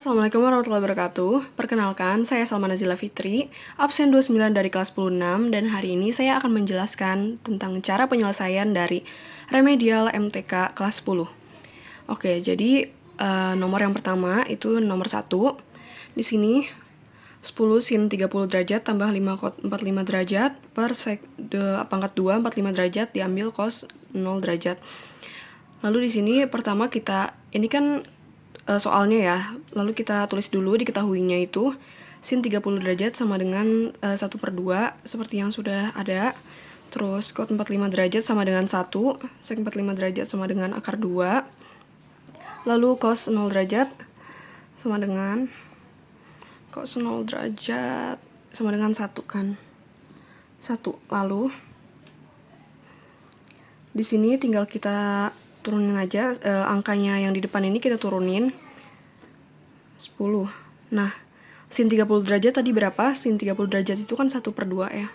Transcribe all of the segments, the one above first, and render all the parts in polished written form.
Assalamualaikum warahmatullahi wabarakatuh. Perkenalkan, saya Salma Nazila Fitri, absen 29 dari kelas 10-6, dan hari ini saya akan menjelaskan tentang cara penyelesaian dari remedial MTK kelas 10. Oke, jadi nomor yang pertama itu nomor 1. Di sini 10 sin 30 derajat tambah 5 cos 45 derajat per pangkat 2 45 derajat diambil cos 0 derajat. Lalu di sini pertama ini kan soalnya ya, lalu kita tulis dulu diketahuinya itu sin 30 derajat sama dengan 1/2 seperti yang sudah ada. Terus cos 45 derajat sama dengan 1, sec 45 derajat sama dengan akar 2. Lalu cos 0 derajat sama dengan cos 0 derajat sama dengan 1 kan. 1. Lalu di sini tinggal kita turunin aja angkanya yang di depan ini kita turunin 10. Nah, sin 30 derajat tadi berapa? Sin 30 derajat itu kan 1/2 ya.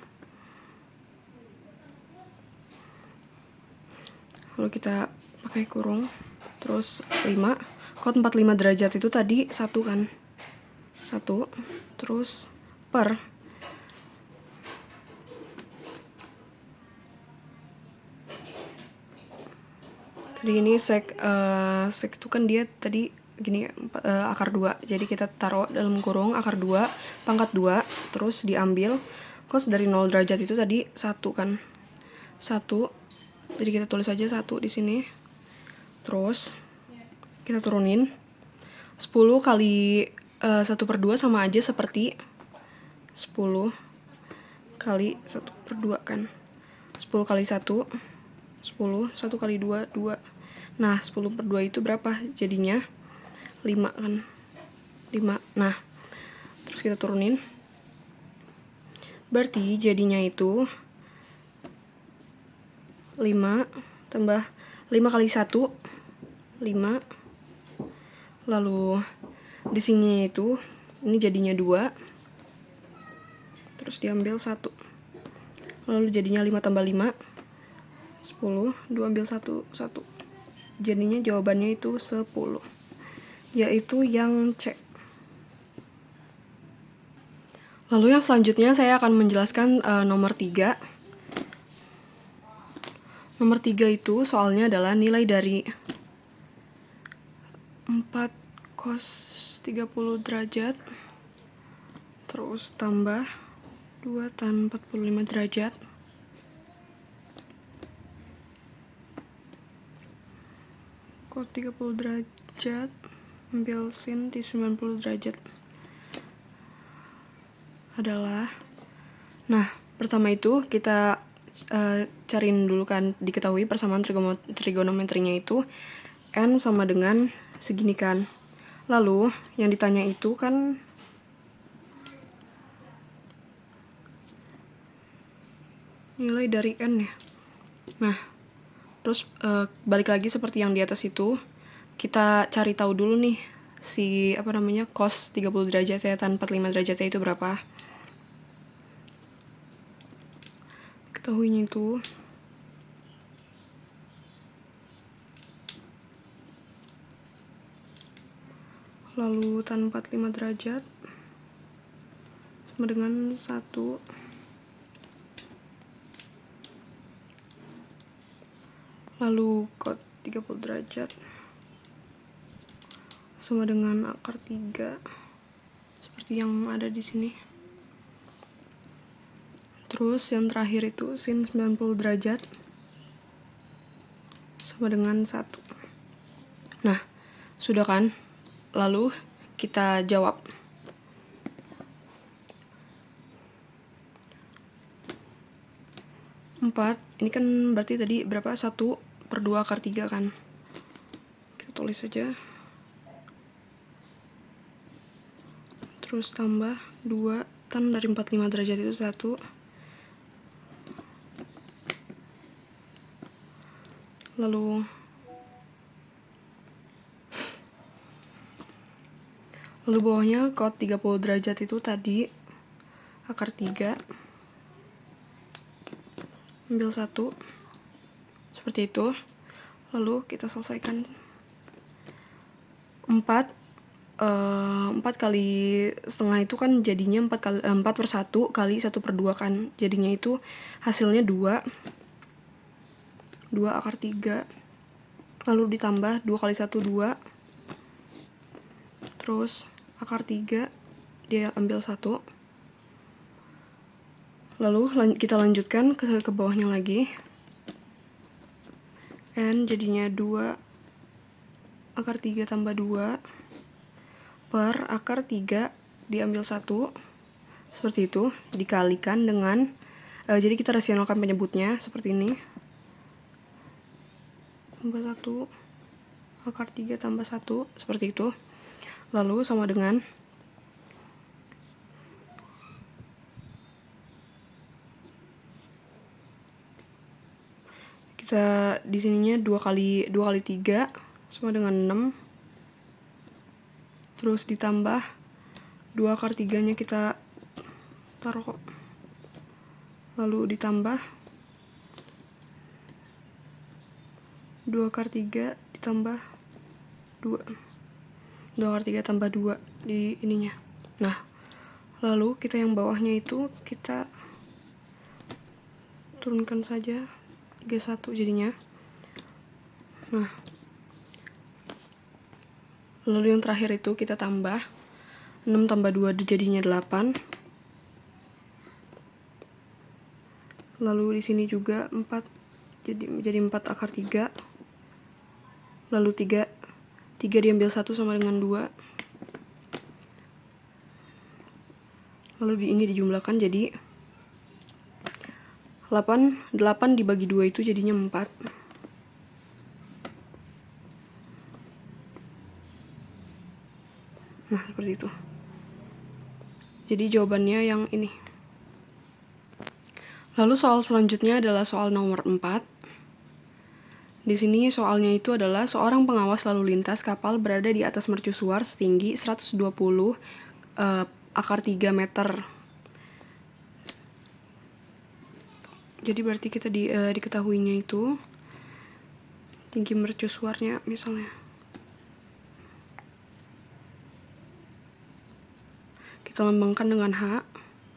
Lalu kita pakai kurung. Terus 5. Cos 45 derajat itu tadi 1 kan. 1. Terus per. Tadi ini sec itu kan dia tadi gini akar 2. Jadi kita taruh dalam kurung akar 2 pangkat 2 terus diambil cos dari 0 derajat itu tadi 1 kan. 1. Jadi kita tulis aja 1 di sini. Terus kita turunin 10 kali 1/2 sama aja seperti 10 kali 1/2 kan. 10 kali 1 10, 1 kali 2 2. Nah, 10/2 itu berapa? Jadinya 5 kan. 5. Nah, terus kita turunin. Berarti jadinya itu 5 tambah 5 kali 1 5. Lalu di sini itu ini jadinya 2. Terus diambil 1. Lalu jadinya 5 tambah 5 10, 2 ambil 1, 1. Jadinya jawabannya itu 10. Yaitu yang C. Lalu yang selanjutnya saya akan menjelaskan nomor 3. Nomor 3 itu soalnya adalah nilai dari 4 cos 30 derajat terus tambah 2 tan 45 derajat cos 30 derajat ambil sin di 90 derajat adalah, nah pertama itu kita cariin dulu kan, diketahui persamaan trigonometrinya itu n sama dengan segini kan. Lalu yang ditanya itu kan nilai dari n ya. Nah, terus balik lagi seperti yang di atas itu, kita cari tahu dulu nih si cos 30 derajat ya tan 45 derajatnya itu berapa. Ketahuinya itu lalu tan 45 derajat sama dengan 1. Lalu cos 30 derajat sama dengan akar 3 seperti yang ada di sini. Terus yang terakhir itu sin 90 derajat sama dengan 1. Nah, sudah kan? Lalu kita jawab. Ini kan berarti tadi berapa? 1/2 akar 3 kan. Kita tulis saja. Terus tambah 2 tan dari 45 derajat itu 1. Lalu bawahnya cos 30 derajat itu tadi akar 3 ambil 1 seperti itu. Lalu kita selesaikan. 4 4 kali setengah itu kan jadinya 4/1 kali 1/2 kan. Jadinya itu hasilnya 2 akar 3. Lalu ditambah 2 kali 1 2. Terus akar 3 dia ambil 1. Lalu kita lanjutkan ke bawahnya lagi. N jadinya 2 akar 3 tambah 2 per akar 3 diambil 1. Seperti itu, dikalikan dengan jadi kita rasionalkan penyebutnya seperti ini. Tambah 1 akar 3 tambah 1 seperti itu. Lalu sama dengan kita di sininya 2 kali 3 sama dengan 6. Terus ditambah 2 akar 3-nya kita taruh. Lalu ditambah 2 akar 3 ditambah 2. 2 akar 3 tambah 2 di ininya. Nah, lalu kita yang bawahnya itu kita turunkan saja G1 jadinya. Nah, lalu yang terakhir itu kita tambah 6 tambah 2 jadinya 8. Lalu di sini juga 4 jadi 4 akar 3. Lalu 3 diambil 1 sama dengan 2. Lalu ini dijumlahkan jadi 8 dibagi 2 itu jadinya 4. Nah, seperti itu. Jadi jawabannya yang ini. Lalu soal selanjutnya adalah soal nomor 4. Di sini soalnya itu adalah seorang pengawas lalu lintas kapal berada di atas mercusuar setinggi 120 akar 3 meter. Jadi berarti kita diketahuinya itu tinggi mercusuarnya misalnya. Kita lambangkan dengan H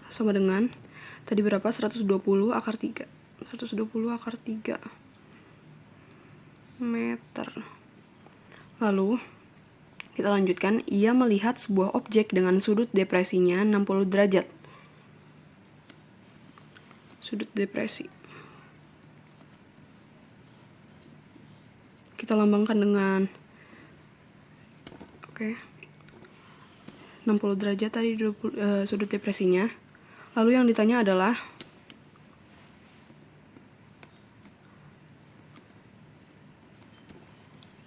sama dengan tadi berapa? 120 akar 3. 120 akar 3 meter. Lalu kita lanjutkan, ia melihat sebuah objek dengan sudut depresinya 60 derajat. Sudut depresi. Kita lambangkan dengan 60 derajat tadi sudut depresinya. Lalu yang ditanya adalah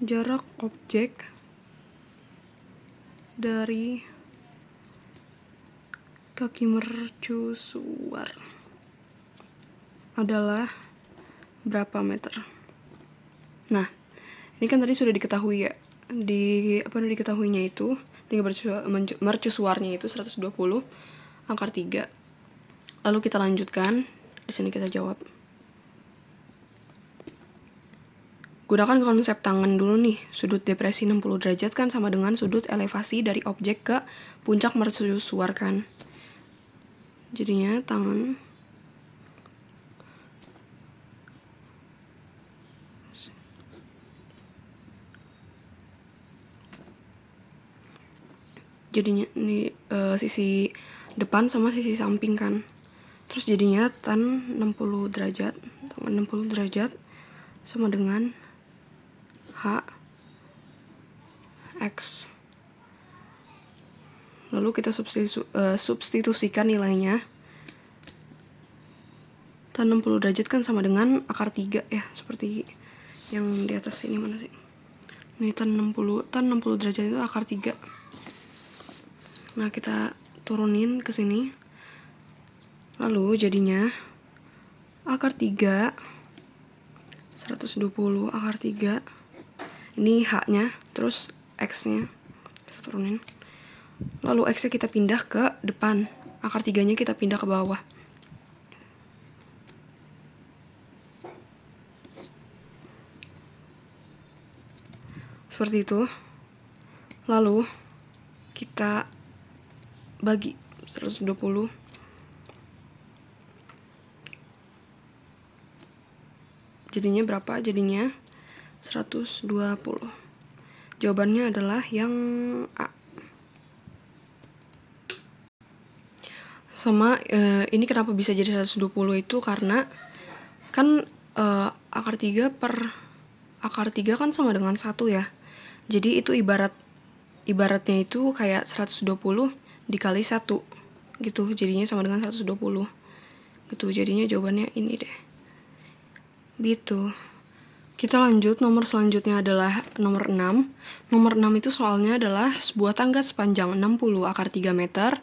jarak objek dari kaki mercusuar adalah berapa meter. Nah, ini kan tadi sudah diketahui ya. Diketahuinya itu tinggi mercusuarnya itu 120 akar 3. Lalu kita lanjutkan. Di sini kita jawab. Gunakan konsep tangan dulu nih. Sudut depresi 60 derajat kan sama dengan sudut elevasi dari objek ke puncak mercusuar kan. Jadinya tangan jadinya ini sisi depan sama sisi samping kan. Terus jadinya tan 60 derajat, tangan 60 derajat sama dengan H X. Lalu kita substitusikan nilainya. Tan 60 derajat kan sama dengan akar 3 ya, seperti yang di atas ini mana sih? Ini tan 60 derajat itu akar 3. Nah, kita turunin ke sini. Lalu jadinya akar 3 120 akar 3. Ini H-nya, terus X-nya kita turunin. Lalu X-nya kita pindah ke depan. Akar 3-nya kita pindah ke bawah. Seperti itu. Lalu kita bagi 120. Jadinya berapa? Jadinya 120. Jawabannya adalah yang A. Sama ini kenapa bisa jadi 120 itu karena kan akar 3 per akar 3 kan sama dengan 1 ya. Jadi itu ibaratnya itu kayak 120 dikali 1 gitu. Jadinya sama dengan 120 gitu. Jadinya jawabannya ini deh. Gitu. Kita lanjut, nomor selanjutnya adalah nomor 6. Nomor 6 itu soalnya adalah sebuah tangga sepanjang 60 akar 3 meter.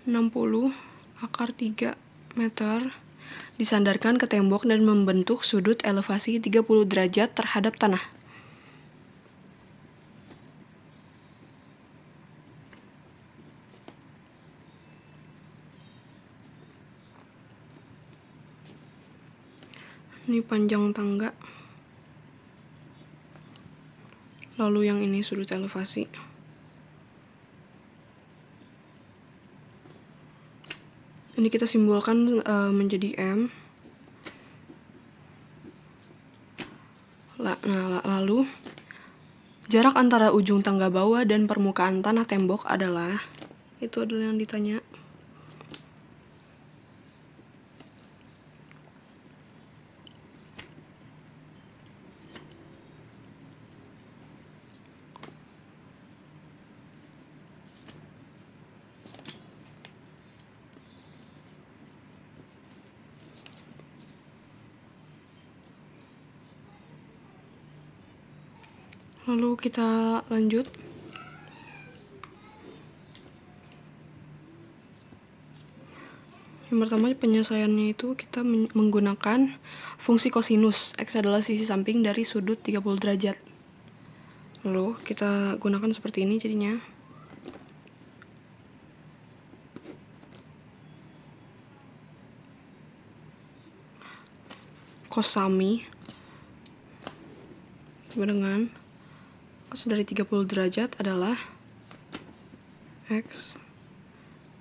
60 akar 3 meter disandarkan ke tembok dan membentuk sudut elevasi 30 derajat terhadap tanah. Ini panjang tangga. Lalu yang ini sudut elevasi. Ini kita simbolkan menjadi M. Lalu jarak antara ujung tangga bawah dan permukaan tanah tembok adalah, itu adalah yang ditanya. Lalu kita lanjut. Yang pertama penyelesaiannya itu kita menggunakan fungsi kosinus. X adalah sisi samping dari sudut 30 derajat. Lalu kita gunakan seperti ini jadinya. Cos sami sama dengan cos dari 30 derajat adalah X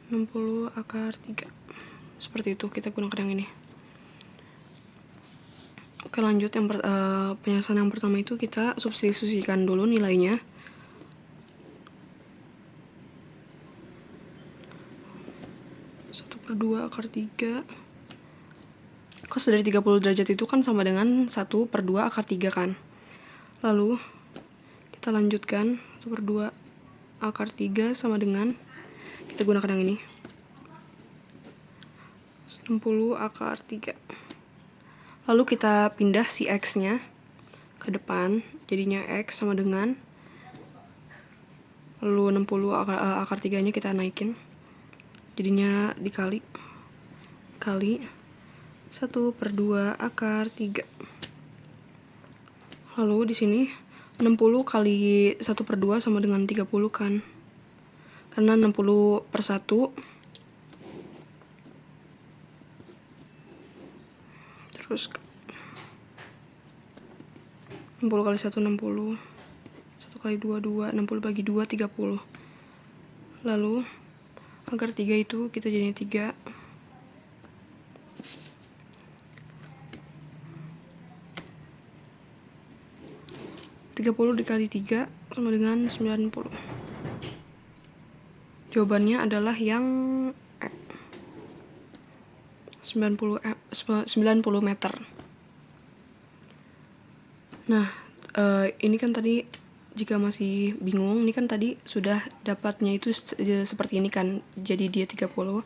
60 akar 3. Seperti itu, kita gunakan yang ini. Oke, lanjut. Penyelesaian yang pertama itu kita substitusikan dulu nilainya. Per 2 akar 3. Cos dari 30 derajat itu kan sama dengan 1 per 2 akar 3 kan. Lalu kita lanjutkan 1 per 2 akar 3 sama dengan, kita gunakan yang ini, 60 akar 3. Lalu kita pindah si X nya ke depan, jadinya X sama dengan, lalu 60 akar 3 nya kita naikin, jadinya dikali 1 per 2 akar 3. Lalu di sini 60 kali 1 per 2 sama dengan 30 kan. Karena 60 per 1. Terus 60 kali 1 60. 1 kali 2 2. 60 bagi 2 30. Lalu akar 3 itu kita jadinya 3. 30 dikali 3 sama dengan 90. Jawabannya adalah yang 90 meter. Nah, ini kan tadi jika masih bingung, ini kan tadi sudah dapatnya itu seperti ini kan. Jadi dia 30.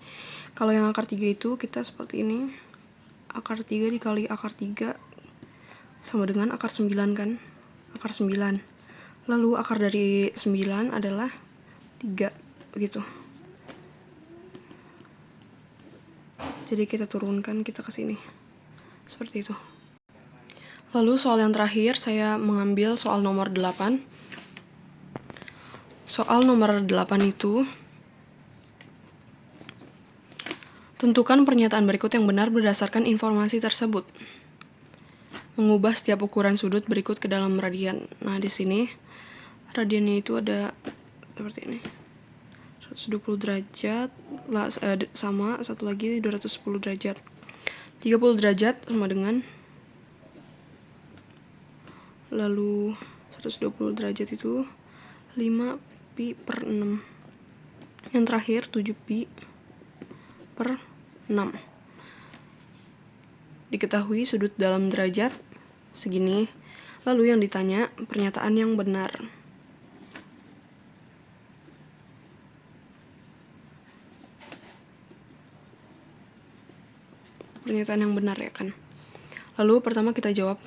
Kalau yang akar 3 itu kita seperti ini. Akar 3 dikali akar 3 sama dengan akar 9 kan. Akar 9. Lalu akar dari 9 adalah 3 begitu. Jadi kita turunkan, kita ke sini. Seperti itu. Lalu soal yang terakhir saya mengambil soal nomor 8. Soal nomor 8 itu, tentukan pernyataan berikut yang benar berdasarkan informasi tersebut. Mengubah setiap ukuran sudut berikut ke dalam radian. Nah, di sini radiannya itu ada seperti ini. 120 derajat sama satu lagi 210 derajat. 30 derajat sama dengan, lalu 120 derajat itu 5 pi per 6. Yang terakhir 7 pi per 6. Diketahui sudut dalam derajat segini. Lalu yang ditanya pernyataan yang benar. Pernyataan yang benar ya kan. Lalu pertama kita jawab,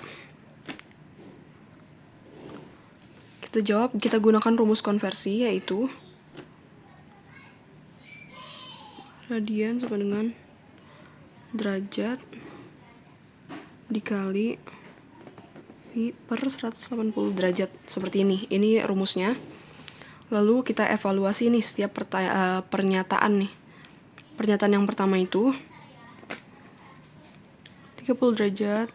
kita gunakan rumus konversi, yaitu radian sama dengan derajat dikali pi per 180 derajat, seperti ini. Ini rumusnya. Lalu kita evaluasi nih setiap pernyataan nih. Pernyataan yang pertama itu 30 derajat.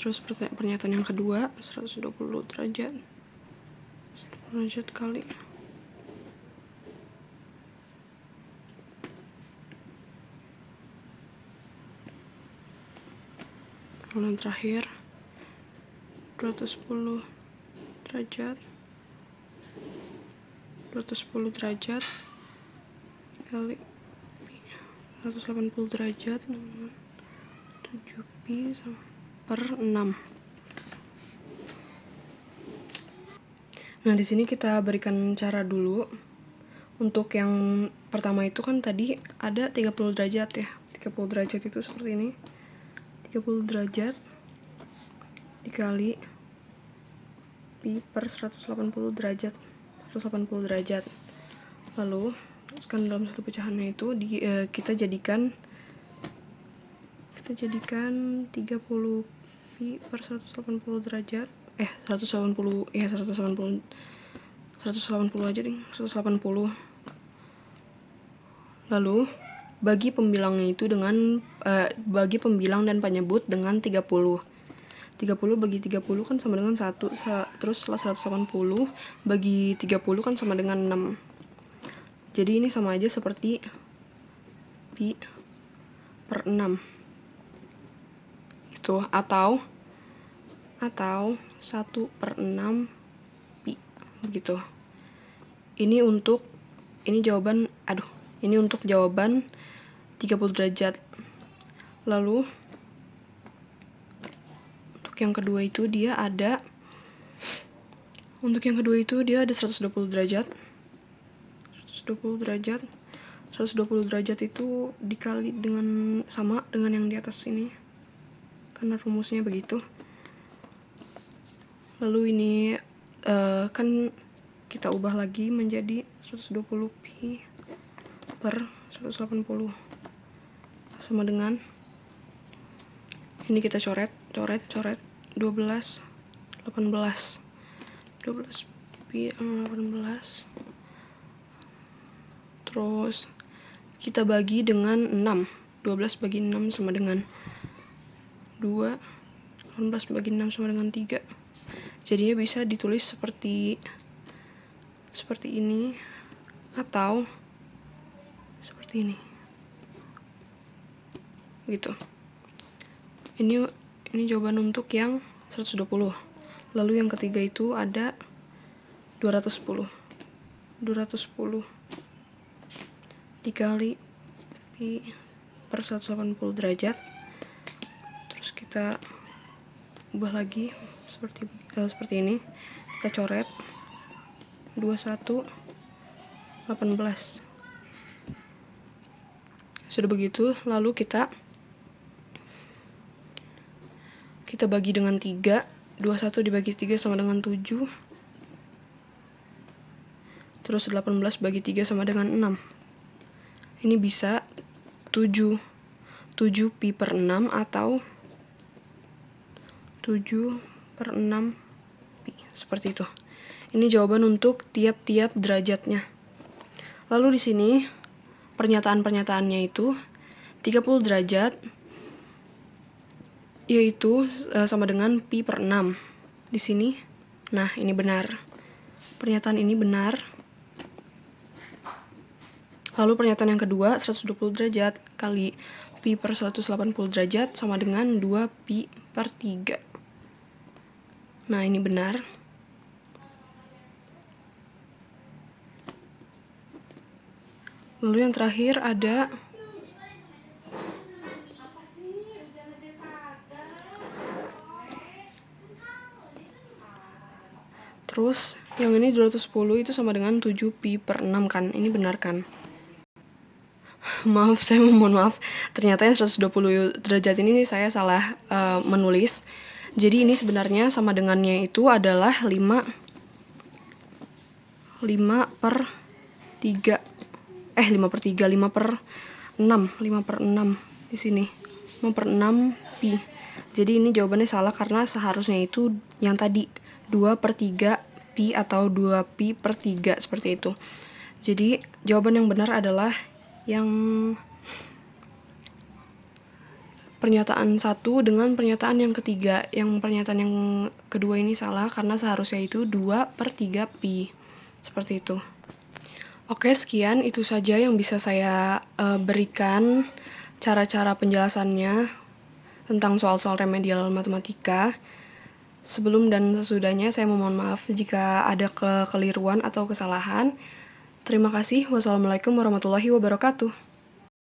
Terus pernyataan yang kedua 120 derajat. 120 derajat kali lalu yang terakhir 210 derajat kali 180 derajat 7 pi per 6. Nah, di sini kita berikan cara dulu. Untuk yang pertama itu kan tadi ada 30 derajat ya. 30 derajat itu seperti ini. 30 derajat dikali pi per 180 derajat. 180 derajat. Lalu sekarang dalam satu pecahannya itu kita jadikan 30 pi per 180 derajat 180 aja deh, 180. Lalu bagi pembilangnya itu dengan bagi pembilang dan penyebut dengan 30 bagi 30 kan sama dengan 1, terus setelah 180 bagi 30 kan sama dengan 6. Jadi ini sama aja seperti pi per 6 gitu, atau 1 per 6 pi begitu. Ini untuk jawaban 30 derajat. Lalu untuk yang kedua itu dia ada 120 derajat. 120 derajat itu dikali sama dengan yang di atas ini, karena rumusnya begitu. Lalu ini kan kita ubah lagi menjadi 120 pi per 180 sama dengan ini, kita coret 12 pi 18. Terus kita bagi dengan 6. 12 bagi 6 sama dengan 2. 18 bagi 6 sama dengan 3. Jadinya bisa ditulis seperti ini atau seperti ini. Gitu. Ini jawaban untuk yang 120. Lalu yang ketiga itu ada 210 dikali pi per 180 derajat. Terus kita ubah lagi seperti ini. Kita coret 21 18. Sudah begitu, lalu kita bagi dengan 3. 21 dibagi 3 sama dengan 7. Terus 18 bagi 3 sama dengan 6. Ini bisa 7 pi per 6 atau 7 per 6 pi, seperti itu. Ini jawaban untuk tiap-tiap derajatnya. Lalu di sini pernyataan-pernyataannya itu 30 derajat yaitu sama dengan pi per 6 di sini. Nah, ini benar. Pernyataan ini benar. Lalu pernyataan yang kedua, 120 derajat kali pi per 180 derajat sama dengan 2 pi per 3. Nah, ini benar. Lalu yang terakhir ada terus yang ini 210 itu sama dengan 7 pi per 6 kan? Ini benar kan? Maaf, saya mohon maaf. Ternyata yang 120 derajat ini saya salah menulis. Jadi ini sebenarnya sama dengannya itu adalah 5 per 3. 5 per 3, 5 per 6. 5 per 6 di sini. 5 per 6 pi. Jadi ini jawabannya salah karena seharusnya itu yang tadi 2 per 3 pi atau 2 pi per 3 seperti itu. Jadi jawaban yang benar adalah yang pernyataan 1 dengan pernyataan yang ketiga. Yang pernyataan yang kedua ini salah karena seharusnya itu 2 per 3 pi. Seperti itu. Oke, sekian itu saja yang bisa saya berikan cara-cara penjelasannya tentang soal-soal remedial matematika. Sebelum dan sesudahnya saya memohon maaf jika ada kekeliruan atau kesalahan. Terima kasih. Wassalamualaikum warahmatullahi wabarakatuh.